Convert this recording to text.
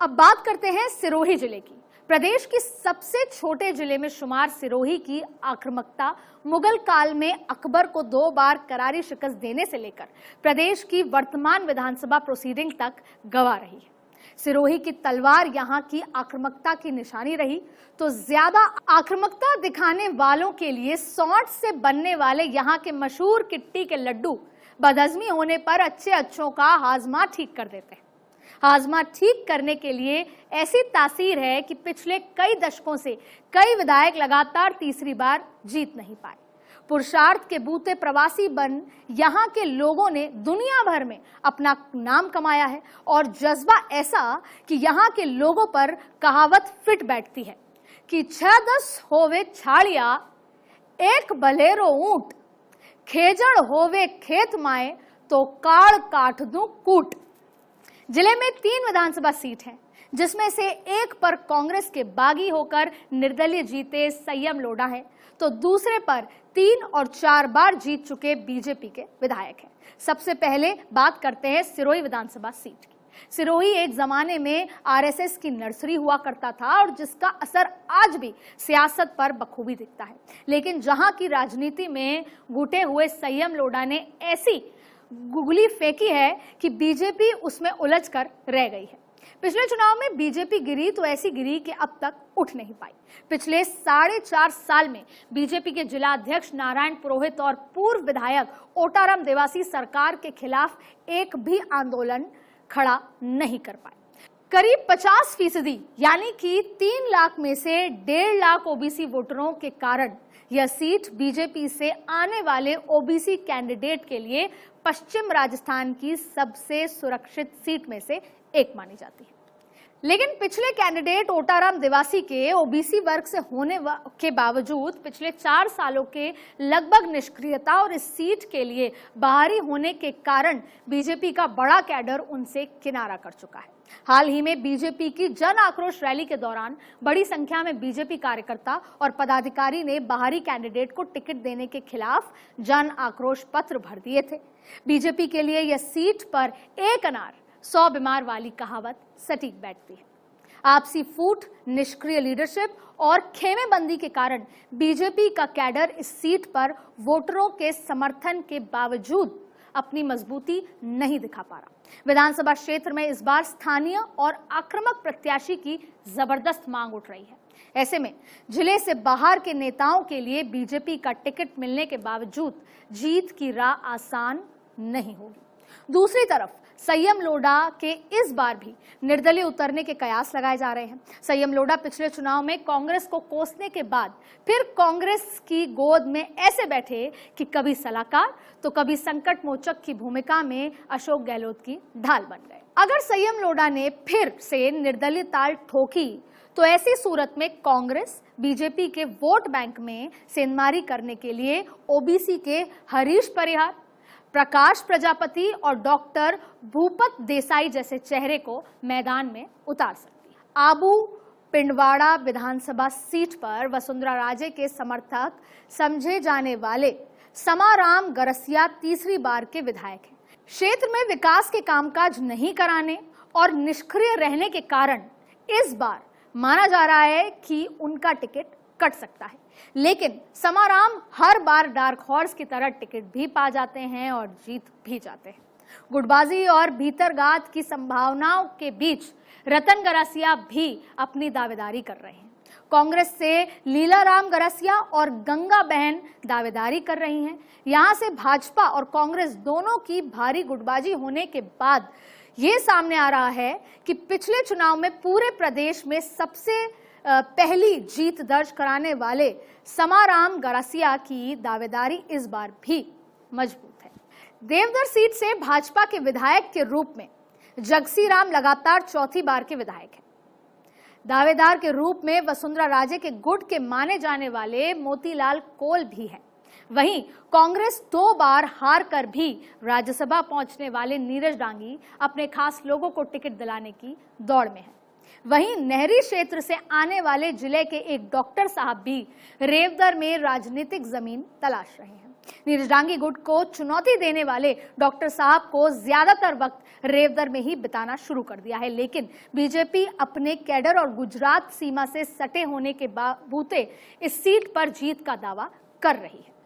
अब बात करते हैं सिरोही जिले की। प्रदेश की सबसे छोटे जिले में शुमार सिरोही की आक्रामकता मुगल काल में अकबर को 2 बार करारी शिकस्त देने से लेकर प्रदेश की वर्तमान विधानसभा प्रोसीडिंग तक गवाह रही है। सिरोही की तलवार यहां की आक्रामकता की निशानी रही तो ज्यादा आक्रामकता दिखाने वालों के लिए सौंठ से बनने वाले यहां के मशहूर किट्टी के लड्डू बदहजमी होने पर अच्छों का हाजमा ठीक कर देते हैं। हाजमा ठीक करने के लिए ऐसी तासीर है कि पिछले कई दशकों से कई विधायक लगातार तीसरी बार जीत नहीं पाए। पुरुषार्थ के बूते प्रवासी बन यहाँ के लोगों ने दुनिया भर में अपना नाम कमाया है और जज्बा ऐसा कि यहाँ के लोगों पर कहावत फिट बैठती है कि 6-10 होवे छाड़िया एक बलेरो ऊंट, खेजड़ होवे खेत माए तो काड़ काट दूं कूट। जिले में 3 विधानसभा सीट हैं, जिसमें से एक पर कांग्रेस के बागी होकर निर्दलीय जीते संयम लोढ़ा है, तो दूसरे पर 3 और 4 बार जीत चुके बीजेपी के विधायक हैं। सबसे पहले बात करते हैं सिरोही विधानसभा सीट की। सिरोही एक जमाने में आरएसएस की नर्सरी हुआ करता था और जिसका असर आज भी सियासत पर बखूबी दिखता है। लेकिन जहां की राजनीति में घुटे हुए संयम लोढ़ा ने ऐसी गुगली फेंकी है कि बीजेपी उसमें उलझ कर रह गई है। पिछले चुनाव में बीजेपी गिरी तो ऐसी गिरी कि अब तक उठ नहीं पाई। पिछले 4.5 साल में बीजेपी के जिला अध्यक्ष नारायण पुरोहित और पूर्व विधायक ओटाराम देवासी सरकार के खिलाफ एक भी आंदोलन खड़ा नहीं कर पाए। करीब 50% यानी कि 3 लाख में से 1.5 लाख ओबीसी वोटरों के कारण यह सीट बीजेपी से आने वाले ओबीसी कैंडिडेट के लिए पश्चिम राजस्थान की सबसे सुरक्षित सीट में से एक मानी जाती है। लेकिन पिछले कैंडिडेट ओटाराम देवासी के ओबीसी वर्ग से होने के बावजूद पिछले 4 सालों के लगभग निष्क्रियता और इस सीट के लिए बाहरी होने के कारण बीजेपी का बड़ा कैडर उनसे किनारा कर चुका है। हाल ही में बीजेपी की जन आक्रोश रैली के दौरान बड़ी संख्या में बीजेपी कार्यकर्ता और पदाधिकारी ने बाहरी कैंडिडेट को टिकट देने के खिलाफ जन आक्रोश पत्र भर दिए थे। बीजेपी के लिए यह सीट पर एक अनार 100 बीमार वाली कहावत सटीक बैठती है। आपसी फूट, निष्क्रिय लीडरशिप और खेमेबंदी के कारण बीजेपी का कैडर इस सीट पर वोटरों के समर्थन के बावजूद अपनी मजबूती नहीं दिखा पा रहा। विधानसभा क्षेत्र में इस बार स्थानीय और आक्रामक प्रत्याशी की जबरदस्त मांग उठ रही है। ऐसे में जिले से बाहर के नेताओं के लिए बीजेपी का टिकट मिलने के बावजूद जीत की राह आसान नहीं होगी। दूसरी तरफ संयम लोढ़ा के इस बार भी निर्दलीय उतरने के कयास लगाए जा रहे हैं। संयम लोढ़ा पिछले चुनाव में कांग्रेस को कोसने के बाद फिर कांग्रेस की गोद में ऐसे बैठे कि कभी सलाहकार तो कभी संकट मोचक की भूमिका में अशोक गहलोत की ढाल बन गए। अगर संयम लोढ़ा ने फिर से निर्दलीय ताल ठोकी तो ऐसी सूरत में कांग्रेस बीजेपी के वोट बैंक में सेंधमारी करने के लिए ओबीसी के हरीश परिहार, प्रकाश प्रजापति और डॉक्टर भूपत देसाई जैसे चेहरे को मैदान में उतार सकती है। आबू पिंडवाड़ा विधानसभा सीट पर वसुंधरा राजे के समर्थक समझे जाने वाले समाराम गरसिया तीसरी बार के विधायक हैं। क्षेत्र में विकास के कामकाज नहीं कराने और निष्क्रिय रहने के कारण इस बार माना जा रहा है कि उनका टिकट कट सकता है। लेकिन समाराम हर बार डार्क हॉर्स की तरह टिकट भी पा जाते हैं और जीत भी जाते हैं। गुटबाजी और भीतरघात की संभावनाओं के बीच रतन गरासिया भी अपनी दावेदारी कर रहे हैं। कांग्रेस से लीलाराम गरासिया और गंगा बहन दावेदारी कर रही हैं। यहां से भाजपा और कांग्रेस दोनों की भारी गुटबाजी होने के बाद ये सामने आ रहा है कि पिछले चुनाव में पूरे प्रदेश में सबसे पहली जीत दर्ज कराने वाले समाराम गरासिया की दावेदारी इस बार भी मजबूत है। देवधर सीट से भाजपा के विधायक के रूप में जगसी राम लगातार 4थी बार के विधायक हैं। दावेदार के रूप में वसुंधरा राजे के गुट के माने जाने वाले मोतीलाल कोल भी हैं। वहीं कांग्रेस 2 बार हार कर भी राज्यसभा पहुंचने वाले नीरज डांगी अपने खास लोगों को टिकट दिलाने की दौड़ में है। वहीं नहरी क्षेत्र से आने वाले जिले के एक डॉक्टर साहब भी रेवदर में राजनीतिक जमीन तलाश रहे हैं। नीरज डांगी गुट को चुनौती देने वाले डॉक्टर साहब को ज्यादातर वक्त रेवदर में ही बिताना शुरू कर दिया है, लेकिन बीजेपी अपने कैडर और गुजरात सीमा से सटे होने के बूते इस सीट पर जीत का दावा कर रही है।